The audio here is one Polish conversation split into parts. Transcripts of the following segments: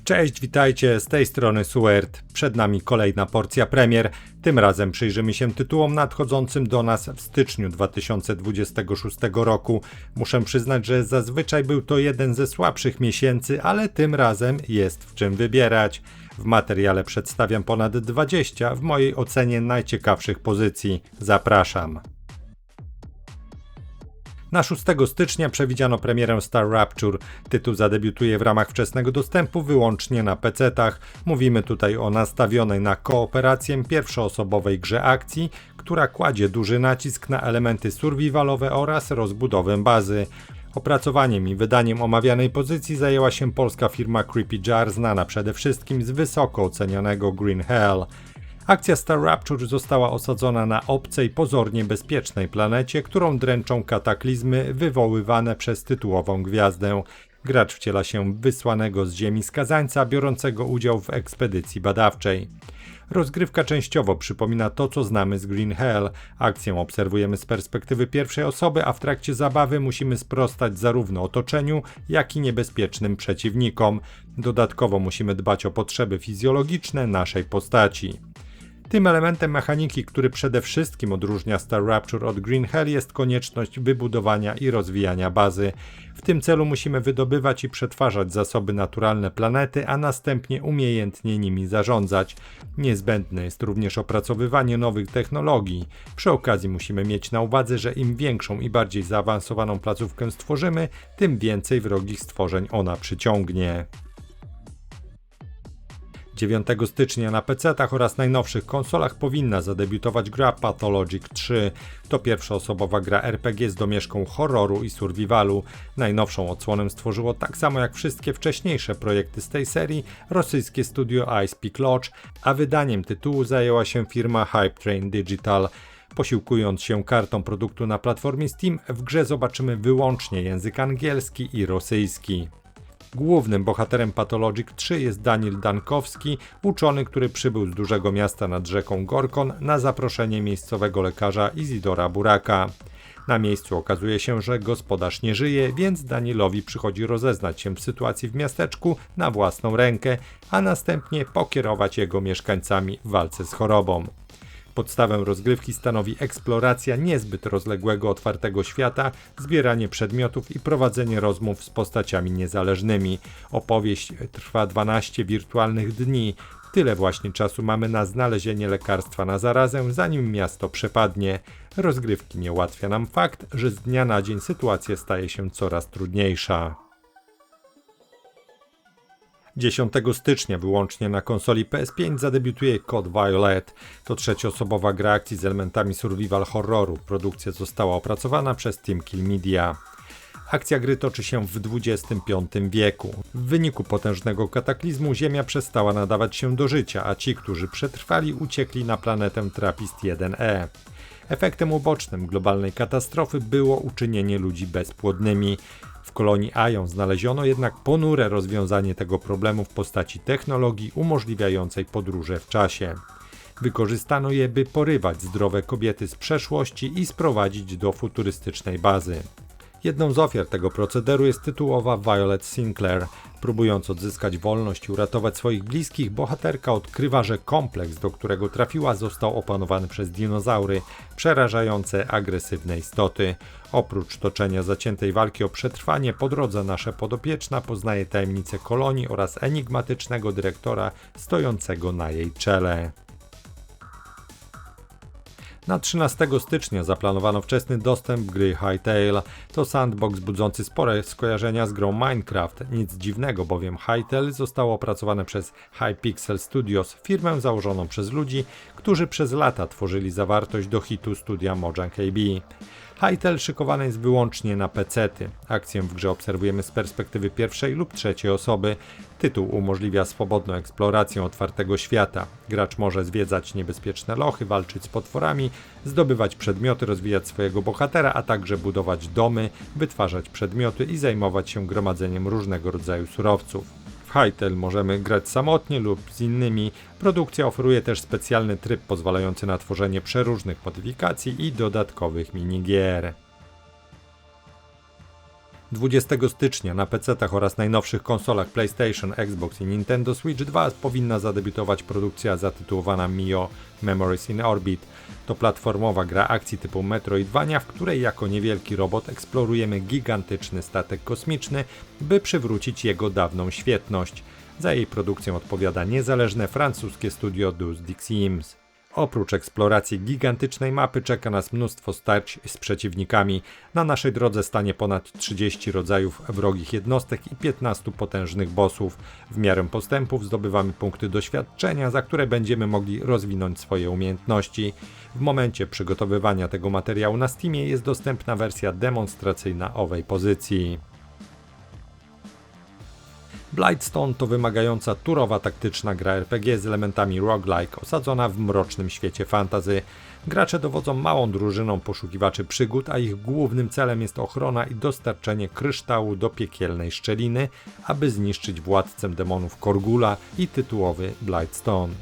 Cześć, witajcie, z tej strony Suert. Przed nami kolejna porcja premier. Tym razem przyjrzymy się tytułom nadchodzącym do nas w styczniu 2026 roku. Muszę przyznać, że zazwyczaj był to jeden ze słabszych miesięcy, ale tym razem jest w czym wybierać. W materiale przedstawiam ponad 20 w mojej ocenie najciekawszych pozycji. Zapraszam. Na 6 stycznia przewidziano premierę Star Rapture. Tytuł zadebiutuje w ramach wczesnego dostępu wyłącznie na PC-tach. Mówimy tutaj o nastawionej na kooperację pierwszoosobowej grze akcji, która kładzie duży nacisk na elementy survivalowe oraz rozbudowę bazy. Opracowaniem i wydaniem omawianej pozycji zajęła się polska firma Creepy Jar, znana przede wszystkim z wysoko ocenionego Green Hell. Akcja Star Rapture została osadzona na obcej, pozornie bezpiecznej planecie, którą dręczą kataklizmy wywoływane przez tytułową gwiazdę. Gracz wciela się w wysłanego z Ziemi skazańca biorącego udział w ekspedycji badawczej. Rozgrywka częściowo przypomina to, co znamy z Green Hell. Akcję obserwujemy z perspektywy pierwszej osoby, a w trakcie zabawy musimy sprostać zarówno otoczeniu, jak i niebezpiecznym przeciwnikom. Dodatkowo musimy dbać o potrzeby fizjologiczne naszej postaci. Tym elementem mechaniki, który przede wszystkim odróżnia Star Rapture od Green Hell, jest konieczność wybudowania i rozwijania bazy. W tym celu musimy wydobywać i przetwarzać zasoby naturalne planety, a następnie umiejętnie nimi zarządzać. Niezbędne jest również opracowywanie nowych technologii. Przy okazji musimy mieć na uwadze, że im większą i bardziej zaawansowaną placówkę stworzymy, tym więcej wrogich stworzeń ona przyciągnie. 9 stycznia na PC-tach oraz najnowszych konsolach powinna zadebiutować gra Pathologic 3. To pierwszoosobowa gra RPG z domieszką horroru i survivalu. Najnowszą odsłonę stworzyło, tak samo jak wszystkie wcześniejsze projekty z tej serii, rosyjskie studio Ice Peak Lodge, a wydaniem tytułu zajęła się firma Hype Train Digital. Posiłkując się kartą produktu na platformie Steam, w grze zobaczymy wyłącznie język angielski i rosyjski. Głównym bohaterem Pathologic 3 jest Daniel Dankowski, uczony, który przybył z dużego miasta nad rzeką Gorkon na zaproszenie miejscowego lekarza Izidora Buraka. Na miejscu okazuje się, że gospodarz nie żyje, więc Danielowi przychodzi rozeznać się w sytuacji w miasteczku na własną rękę, a następnie pokierować jego mieszkańcami w walce z chorobą. Podstawę rozgrywki stanowi eksploracja niezbyt rozległego, otwartego świata, zbieranie przedmiotów i prowadzenie rozmów z postaciami niezależnymi. Opowieść trwa 12 wirtualnych dni. Tyle właśnie czasu mamy na znalezienie lekarstwa na zarazę, zanim miasto przepadnie. Rozgrywki nie ułatwia nam fakt, że z dnia na dzień sytuacja staje się coraz trudniejsza. 10 stycznia wyłącznie na konsoli PS5 zadebiutuje Code Violet. To trzecioosobowa gra akcji z elementami survival horroru. Produkcja została opracowana przez Team Kill Media. Akcja gry toczy się w XXV wieku. W wyniku potężnego kataklizmu Ziemia przestała nadawać się do życia, a ci, którzy przetrwali, uciekli na planetę Trappist-1e. Efektem ubocznym globalnej katastrofy było uczynienie ludzi bezpłodnymi. W kolonii Ion znaleziono jednak ponure rozwiązanie tego problemu w postaci technologii umożliwiającej podróże w czasie. Wykorzystano je, by porywać zdrowe kobiety z przeszłości i sprowadzić do futurystycznej bazy. Jedną z ofiar tego procederu jest tytułowa Violet Sinclair. Próbując odzyskać wolność i uratować swoich bliskich, bohaterka odkrywa, że kompleks, do którego trafiła, został opanowany przez dinozaury, przerażające, agresywne istoty. Oprócz toczenia zaciętej walki o przetrwanie, po drodze nasza podopieczna poznaje tajemnice kolonii oraz enigmatycznego dyrektora stojącego na jej czele. Na 13 stycznia zaplanowano wczesny dostęp gry Hytale. To sandbox budzący spore skojarzenia z grą Minecraft. Nic dziwnego, bowiem Hytale zostało opracowane przez Hypixel Studios, firmę założoną przez ludzi, którzy przez lata tworzyli zawartość do hitu studia Mojang AB. Hytale szykowany jest wyłącznie na PC-ty. Akcję w grze obserwujemy z perspektywy pierwszej lub trzeciej osoby. Tytuł umożliwia swobodną eksplorację otwartego świata. Gracz może zwiedzać niebezpieczne lochy, walczyć z potworami, zdobywać przedmioty, rozwijać swojego bohatera, a także budować domy, wytwarzać przedmioty i zajmować się gromadzeniem różnego rodzaju surowców. W Hytale możemy grać samotnie lub z innymi. Produkcja oferuje też specjalny tryb pozwalający na tworzenie przeróżnych modyfikacji i dodatkowych minigier. 20 stycznia na PC-tach oraz najnowszych konsolach PlayStation, Xbox i Nintendo Switch 2 powinna zadebiutować produkcja zatytułowana Mio Memories in Orbit. To platformowa gra akcji typu Metroidvania, w której jako niewielki robot eksplorujemy gigantyczny statek kosmiczny, by przywrócić jego dawną świetność. Za jej produkcję odpowiada niezależne francuskie studio Dos Dixims. Oprócz eksploracji gigantycznej mapy czeka nas mnóstwo starć z przeciwnikami. Na naszej drodze stanie ponad 30 rodzajów wrogich jednostek i 15 potężnych bossów. W miarę postępów zdobywamy punkty doświadczenia, za które będziemy mogli rozwinąć swoje umiejętności. W momencie przygotowywania tego materiału na Steamie jest dostępna wersja demonstracyjna owej pozycji. Blightstone to wymagająca turowa taktyczna gra RPG z elementami roguelike, osadzona w mrocznym świecie fantasy. Gracze dowodzą małą drużyną poszukiwaczy przygód, a ich głównym celem jest ochrona i dostarczenie kryształu do piekielnej szczeliny, aby zniszczyć władcę demonów Korgula i tytułowy Blightstone.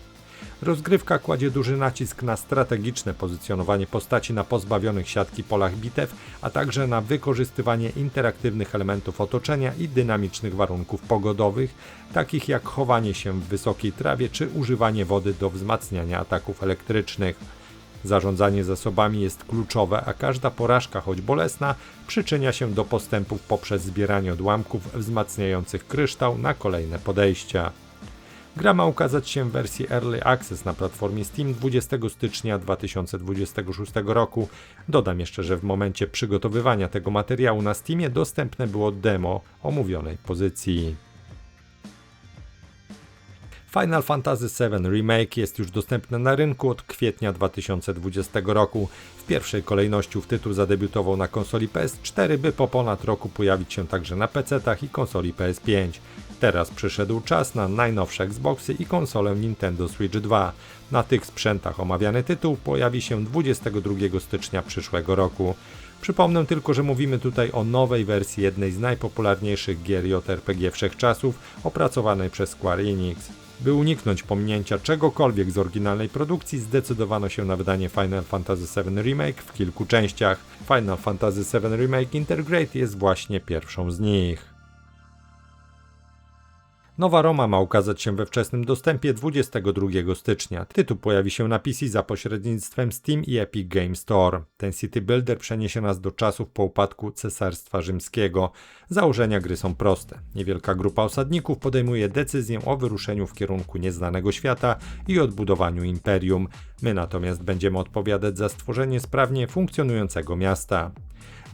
Rozgrywka kładzie duży nacisk na strategiczne pozycjonowanie postaci na pozbawionych siatki polach bitew, a także na wykorzystywanie interaktywnych elementów otoczenia i dynamicznych warunków pogodowych, takich jak chowanie się w wysokiej trawie czy używanie wody do wzmacniania ataków elektrycznych. Zarządzanie zasobami jest kluczowe, a każda porażka, choć bolesna, przyczynia się do postępów poprzez zbieranie odłamków wzmacniających kryształ na kolejne podejścia. Gra ma ukazać się w wersji Early Access na platformie Steam 20 stycznia 2026 roku. Dodam jeszcze, że w momencie przygotowywania tego materiału na Steamie dostępne było demo omówionej pozycji. Final Fantasy VII Remake jest już dostępny na rynku od kwietnia 2020 roku. W pierwszej kolejności ów tytuł zadebiutował na konsoli PS4, by po ponad roku pojawić się także na PC-tach i konsoli PS5. Teraz przyszedł czas na najnowsze Xboxy i konsolę Nintendo Switch 2. Na tych sprzętach omawiany tytuł pojawi się 22 stycznia przyszłego roku. Przypomnę tylko, że mówimy tutaj o nowej wersji jednej z najpopularniejszych gier JRPG wszechczasów, opracowanej przez Square Enix. By uniknąć pominięcia czegokolwiek z oryginalnej produkcji, zdecydowano się na wydanie Final Fantasy VII Remake w kilku częściach. Final Fantasy VII Remake Intergrade jest właśnie pierwszą z nich. Nowa Roma ma ukazać się we wczesnym dostępie 22 stycznia. Tytuł pojawi się na PC za pośrednictwem Steam i Epic Games Store. Ten city builder przeniesie nas do czasów po upadku Cesarstwa Rzymskiego. Założenia gry są proste. Niewielka grupa osadników podejmuje decyzję o wyruszeniu w kierunku nieznanego świata i odbudowaniu imperium. My natomiast będziemy odpowiadać za stworzenie sprawnie funkcjonującego miasta.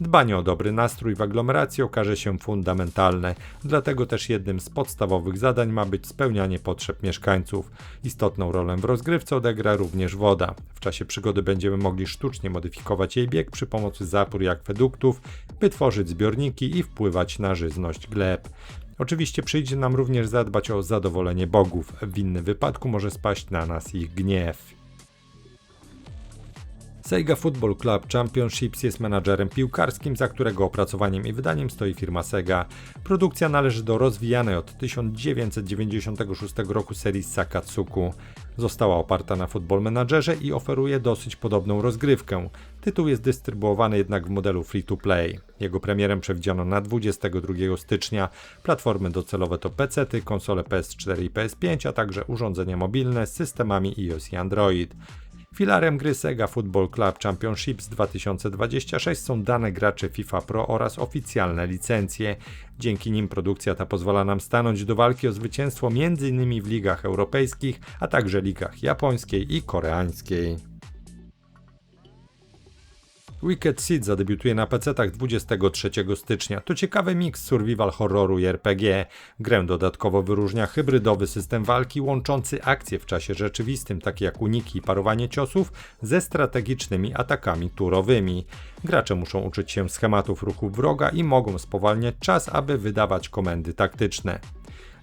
Dbanie o dobry nastrój w aglomeracji okaże się fundamentalne, dlatego też jednym z podstawowych zadań ma być spełnianie potrzeb mieszkańców. Istotną rolę w rozgrywce odegra również woda. W czasie przygody będziemy mogli sztucznie modyfikować jej bieg przy pomocy zapór i akweduktów, by tworzyć zbiorniki i wpływać na żyzność gleb. Oczywiście przyjdzie nam również zadbać o zadowolenie bogów, w innym wypadku może spaść na nas ich gniew. Sega Football Club Championships jest menadżerem piłkarskim, za którego opracowaniem i wydaniem stoi firma Sega. Produkcja należy do rozwijanej od 1996 roku serii Sakatsuku. Została oparta na Football Managerze i oferuje dosyć podobną rozgrywkę. Tytuł jest dystrybuowany jednak w modelu free-to-play. Jego premierę przewidziano na 22 stycznia. Platformy docelowe to PC-ty, konsole PS4 i PS5, a także urządzenia mobilne z systemami iOS i Android. Filarem gry Sega Football Club Championships 2026 są dane graczy FIFA Pro oraz oficjalne licencje. Dzięki nim produkcja ta pozwala nam stanąć do walki o zwycięstwo m.in. w ligach europejskich, a także ligach japońskiej i koreańskiej. Wicked Seed zadebiutuje na PC-tach 23 stycznia. To ciekawy miks survival horroru i RPG. Grę dodatkowo wyróżnia hybrydowy system walki łączący akcje w czasie rzeczywistym, takie jak uniki i parowanie ciosów, ze strategicznymi atakami turowymi. Gracze muszą uczyć się schematów ruchu wroga i mogą spowalniać czas, aby wydawać komendy taktyczne.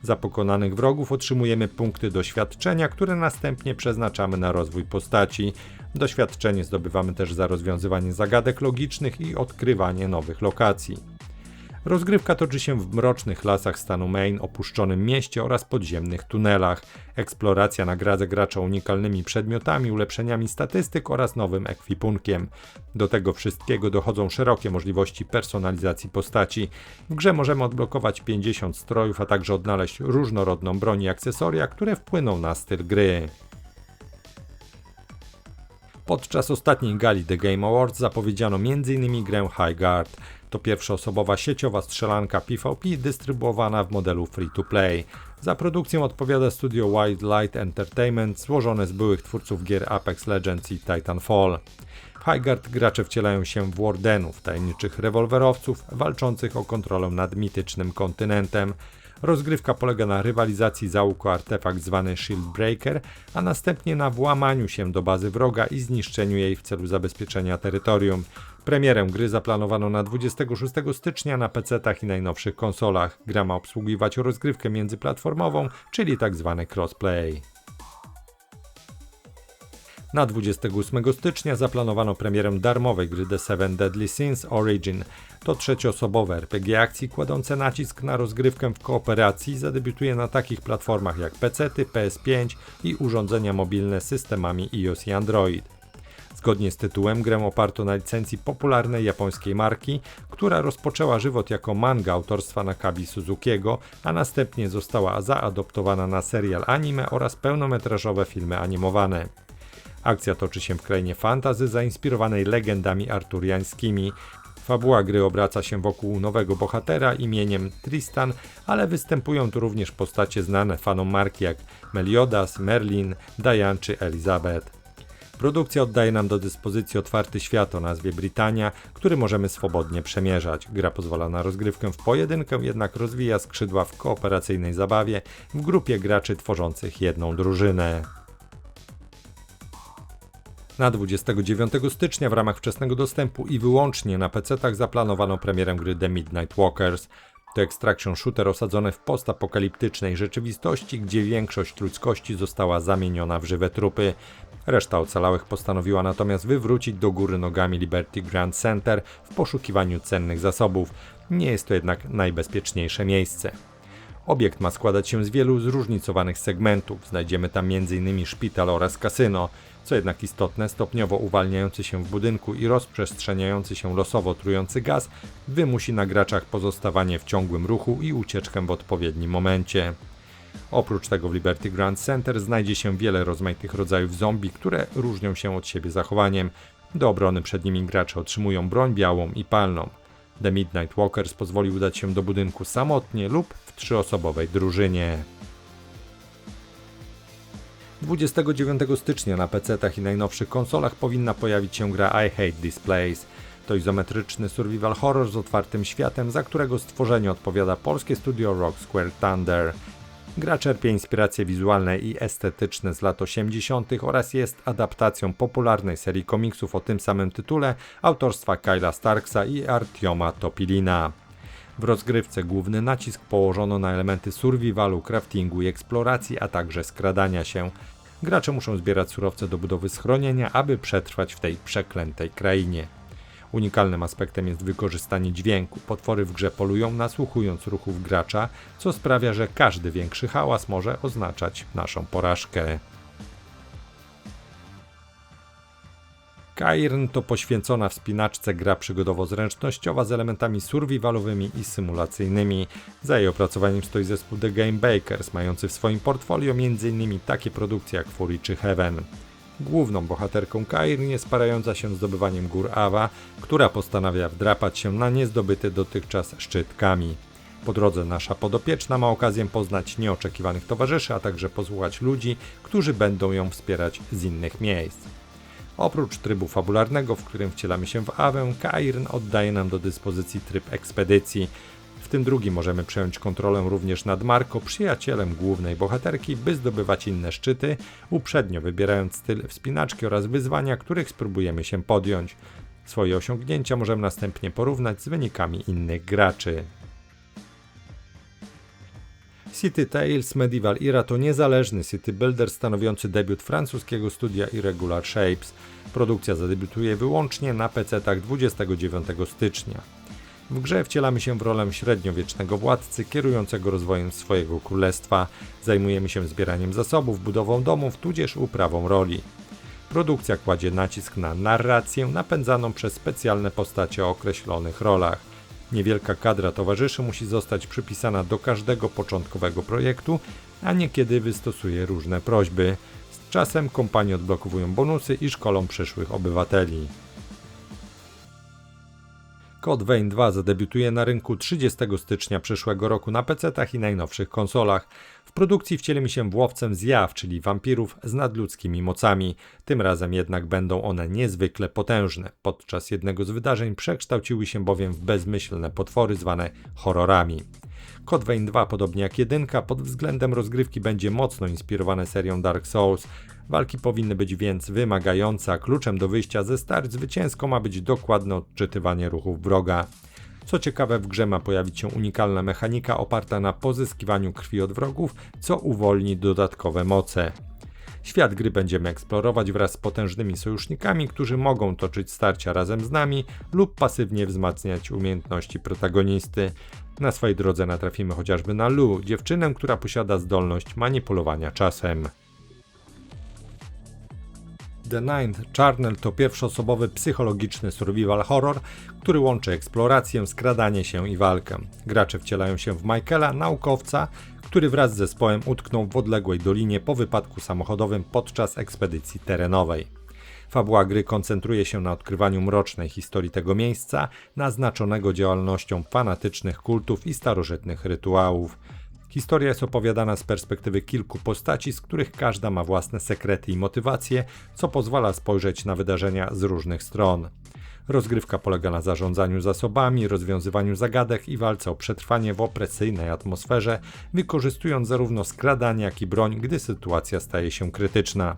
Za pokonanych wrogów otrzymujemy punkty doświadczenia, które następnie przeznaczamy na rozwój postaci. Doświadczenie zdobywamy też za rozwiązywanie zagadek logicznych i odkrywanie nowych lokacji. Rozgrywka toczy się w mrocznych lasach stanu Maine, opuszczonym mieście oraz podziemnych tunelach. Eksploracja nagradza gracza unikalnymi przedmiotami, ulepszeniami statystyk oraz nowym ekwipunkiem. Do tego wszystkiego dochodzą szerokie możliwości personalizacji postaci. W grze możemy odblokować 50 strojów, a także odnaleźć różnorodną broń i akcesoria, które wpłyną na styl gry. Podczas ostatniej gali The Game Awards zapowiedziano m.in. grę Highguard. To pierwszoosobowa sieciowa strzelanka PvP dystrybuowana w modelu free-to-play. Za produkcję odpowiada studio Wildlight Entertainment złożone z byłych twórców gier Apex Legends i Titanfall. W Highguard gracze wcielają się w wardenów, tajemniczych rewolwerowców walczących o kontrolę nad mitycznym kontynentem. Rozgrywka polega na rywalizacji załóg o artefakt zwany Shield Breaker, a następnie na włamaniu się do bazy wroga i zniszczeniu jej w celu zabezpieczenia terytorium. Premierę gry zaplanowano na 26 stycznia na PC-tach i najnowszych konsolach. Gra ma obsługiwać rozgrywkę międzyplatformową, czyli tzw. crossplay. Na 28 stycznia zaplanowano premierę darmowej gry The Seven Deadly Sins Origin. To trzecioosobowe RPG akcji kładące nacisk na rozgrywkę w kooperacji, zadebiutuje na takich platformach jak PC-ty, PS5 i urządzenia mobilne z systemami iOS i Android. Zgodnie z tytułem grę oparto na licencji popularnej japońskiej marki, która rozpoczęła żywot jako manga autorstwa Nakabi Suzukiego, a następnie została zaadoptowana na serial anime oraz pełnometrażowe filmy animowane. Akcja toczy się w krainie fantasy zainspirowanej legendami arturiańskimi. Fabuła gry obraca się wokół nowego bohatera imieniem Tristan, ale występują tu również postacie znane fanom marki jak Meliodas, Merlin, Diane czy Elizabeth. Produkcja oddaje nam do dyspozycji otwarty świat o nazwie Brytania, który możemy swobodnie przemierzać. Gra pozwala na rozgrywkę w pojedynkę, jednak rozwija skrzydła w kooperacyjnej zabawie w grupie graczy tworzących jedną drużynę. Na 29 stycznia w ramach wczesnego dostępu i wyłącznie na PC-tach zaplanowano premierę gry The Midnight Walkers. To extraction shooter osadzony w postapokaliptycznej rzeczywistości, gdzie większość ludzkości została zamieniona w żywe trupy. Reszta ocalałych postanowiła natomiast wywrócić do góry nogami Liberty Grand Center w poszukiwaniu cennych zasobów. Nie jest to jednak najbezpieczniejsze miejsce. Obiekt ma składać się z wielu zróżnicowanych segmentów. Znajdziemy tam m.in. szpital oraz kasyno. Co jednak istotne, stopniowo uwalniający się w budynku i rozprzestrzeniający się losowo trujący gaz wymusi na graczach pozostawanie w ciągłym ruchu i ucieczkę w odpowiednim momencie. Oprócz tego w Liberty Grand Center znajdzie się wiele rozmaitych rodzajów zombie, które różnią się od siebie zachowaniem. Do obrony przed nimi gracze otrzymują broń białą i palną. The Midnight Walkers pozwoli udać się do budynku samotnie lub w trzyosobowej drużynie. 29 stycznia na PC-tach i najnowszych konsolach powinna pojawić się gra I Hate This Place. To izometryczny survival horror z otwartym światem, za którego stworzenie odpowiada polskie studio Rock Square Thunder. Gra czerpie inspiracje wizualne i estetyczne z lat 80. oraz jest adaptacją popularnej serii komiksów o tym samym tytule autorstwa Kyla Starksa i Artioma Topilina. W rozgrywce główny nacisk położono na elementy survivalu, craftingu i eksploracji, a także skradania się. Gracze muszą zbierać surowce do budowy schronienia, aby przetrwać w tej przeklętej krainie. Unikalnym aspektem jest wykorzystanie dźwięku. Potwory w grze polują, nasłuchując ruchów gracza, co sprawia, że każdy większy hałas może oznaczać naszą porażkę. Cairn to poświęcona wspinaczce gra przygodowo-zręcznościowa z elementami survivalowymi i symulacyjnymi. Za jej opracowaniem stoi zespół The Game Bakers, mający w swoim portfolio m.in. takie produkcje jak Fury czy Heaven. Główną bohaterką Cairn jest parająca się zdobywaniem gór Ava, która postanawia wdrapać się na niezdobyty dotychczas szczyt Kami. Po drodze nasza podopieczna ma okazję poznać nieoczekiwanych towarzyszy, a także posłuchać ludzi, którzy będą ją wspierać z innych miejsc. Oprócz trybu fabularnego, w którym wcielamy się w Awę, Cairn oddaje nam do dyspozycji tryb ekspedycji. W tym drugim możemy przejąć kontrolę również nad Marco, przyjacielem głównej bohaterki, by zdobywać inne szczyty, uprzednio wybierając styl wspinaczki oraz wyzwania, których spróbujemy się podjąć. Swoje osiągnięcia możemy następnie porównać z wynikami innych graczy. City Tales Medieval Era to niezależny city builder stanowiący debiut francuskiego studia Irregular Shapes. Produkcja zadebiutuje wyłącznie na PC-tach 29 stycznia. W grze wcielamy się w rolę średniowiecznego władcy kierującego rozwojem swojego królestwa. Zajmujemy się zbieraniem zasobów, budową domów, tudzież uprawą roli. Produkcja kładzie nacisk na narrację napędzaną przez specjalne postacie o określonych rolach. Niewielka kadra towarzyszy musi zostać przypisana do każdego początkowego projektu, a niekiedy wystosuje różne prośby. Z czasem kompanie odblokowują bonusy i szkolą przyszłych obywateli. Code Vein 2 zadebiutuje na rynku 30 stycznia przyszłego roku na PC-tach i najnowszych konsolach. W produkcji wcielimy się w łowcę zjaw, czyli wampirów z nadludzkimi mocami. Tym razem jednak będą one niezwykle potężne. Podczas jednego z wydarzeń przekształciły się bowiem w bezmyślne potwory zwane horrorami. Code Vein 2, podobnie jak 1, pod względem rozgrywki będzie mocno inspirowane serią Dark Souls. Walki powinny być więc wymagające, a kluczem do wyjścia ze start zwycięską ma być dokładne odczytywanie ruchów wroga. Co ciekawe, w grze ma pojawić się unikalna mechanika oparta na pozyskiwaniu krwi od wrogów, co uwolni dodatkowe moce. Świat gry będziemy eksplorować wraz z potężnymi sojusznikami, którzy mogą toczyć starcia razem z nami lub pasywnie wzmacniać umiejętności protagonisty. Na swojej drodze natrafimy chociażby na Lu, dziewczynę, która posiada zdolność manipulowania czasem. The Ninth Channel to pierwszoosobowy psychologiczny survival horror, który łączy eksplorację, skradanie się i walkę. Gracze wcielają się w Michaela, naukowca, który wraz z zespołem utknął w odległej dolinie po wypadku samochodowym podczas ekspedycji terenowej. Fabuła gry koncentruje się na odkrywaniu mrocznej historii tego miejsca, naznaczonego działalnością fanatycznych kultów i starożytnych rytuałów. Historia jest opowiadana z perspektywy kilku postaci, z których każda ma własne sekrety i motywacje, co pozwala spojrzeć na wydarzenia z różnych stron. Rozgrywka polega na zarządzaniu zasobami, rozwiązywaniu zagadek i walce o przetrwanie w opresyjnej atmosferze, wykorzystując zarówno skradanie, jak i broń, gdy sytuacja staje się krytyczna.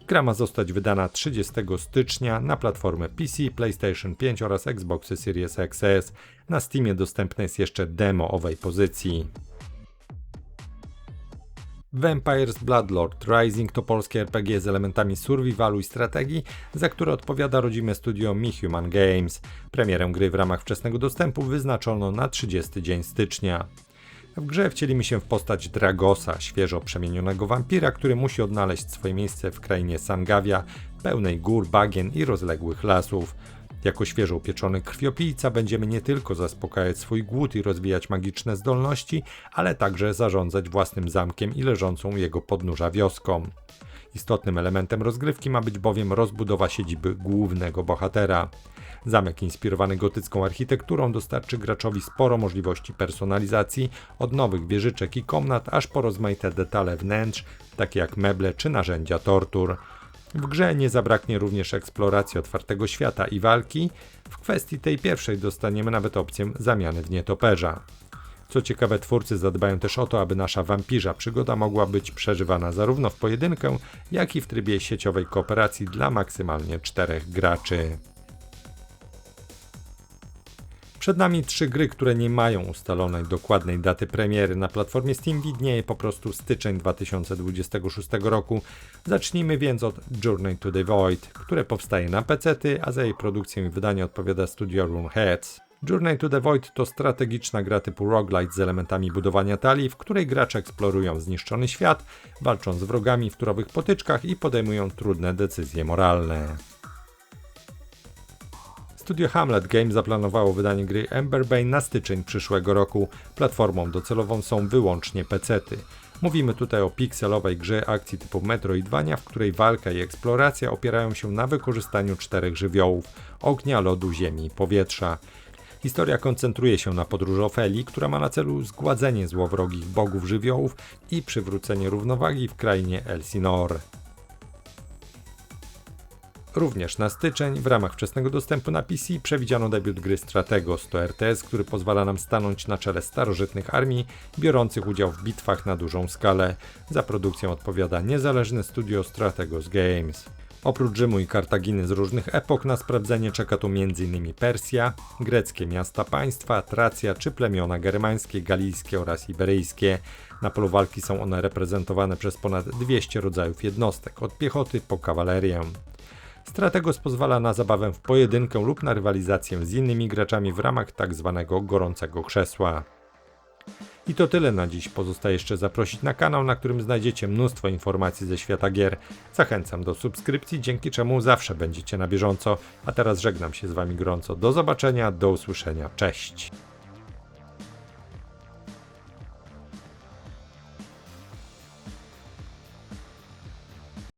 Gra ma zostać wydana 30 stycznia na platformę PC, PlayStation 5 oraz Xboxy Series XS. Na Steamie dostępne jest jeszcze demo owej pozycji. Vampires Bloodlord Rising to polskie RPG z elementami survivalu i strategii, za które odpowiada rodzime studio MeHuman Games. Premierę gry w ramach wczesnego dostępu wyznaczono na 30 dzień stycznia. W grze wcielimy się w postać Dragosa, świeżo przemienionego wampira, który musi odnaleźć swoje miejsce w krainie Sangavia, pełnej gór, bagien i rozległych lasów. Jako świeżo upieczony krwiopijca będziemy nie tylko zaspokajać swój głód i rozwijać magiczne zdolności, ale także zarządzać własnym zamkiem i leżącą u jego podnóża wioską. Istotnym elementem rozgrywki ma być bowiem rozbudowa siedziby głównego bohatera. Zamek inspirowany gotycką architekturą dostarczy graczowi sporo możliwości personalizacji, od nowych wieżyczek i komnat, aż po rozmaite detale wnętrz, takie jak meble czy narzędzia tortur. W grze nie zabraknie również eksploracji otwartego świata i walki. W kwestii tej pierwszej dostaniemy nawet opcję zamiany w nietoperza. Co ciekawe, twórcy zadbają też o to, aby nasza wampirza przygoda mogła być przeżywana zarówno w pojedynkę, jak i w trybie sieciowej kooperacji dla maksymalnie 4 graczy. Przed nami 3 gry, które nie mają ustalonej dokładnej daty premiery. Na platformie Steam widnieje po prostu styczeń 2026 roku. Zacznijmy więc od Journey to the Void, które powstaje na PC-ty, a za jej produkcję i wydanie odpowiada studio Runeheads. Journey to the Void to strategiczna gra typu roguelite z elementami budowania talii, w której gracze eksplorują zniszczony świat, walczą z wrogami w turowych potyczkach i podejmują trudne decyzje moralne. Studio Hamlet Games zaplanowało wydanie gry Emberbane na styczeń przyszłego roku. Platformą docelową są wyłącznie PC-ty. Mówimy tutaj o pikselowej grze akcji typu Metroidvania, w której walka i eksploracja opierają się na wykorzystaniu 4 żywiołów: ognia, lodu, ziemi i powietrza. Historia koncentruje się na podróży Ofelii, która ma na celu zgładzenie złowrogich bogów żywiołów i przywrócenie równowagi w krainie Elsinore. Również na styczeń w ramach wczesnego dostępu na PC przewidziano debiut gry Strategos. To RTS, który pozwala nam stanąć na czele starożytnych armii biorących udział w bitwach na dużą skalę. Za produkcję odpowiada niezależne studio Strategos Games. Oprócz Rzymu i Kartaginy z różnych epok na sprawdzenie czeka tu m.in. Persja, greckie miasta państwa, Tracja czy plemiona germańskie, galijskie oraz iberyjskie. Na polu walki są one reprezentowane przez ponad 200 rodzajów jednostek, od piechoty po kawalerię. Strategos pozwala na zabawę w pojedynkę lub na rywalizację z innymi graczami w ramach tzw. gorącego krzesła. I to tyle na dziś. Pozostaje jeszcze zaprosić na kanał, na którym znajdziecie mnóstwo informacji ze świata gier. Zachęcam do subskrypcji, dzięki czemu zawsze będziecie na bieżąco. A teraz żegnam się z Wami gorąco. Do zobaczenia, do usłyszenia. Cześć!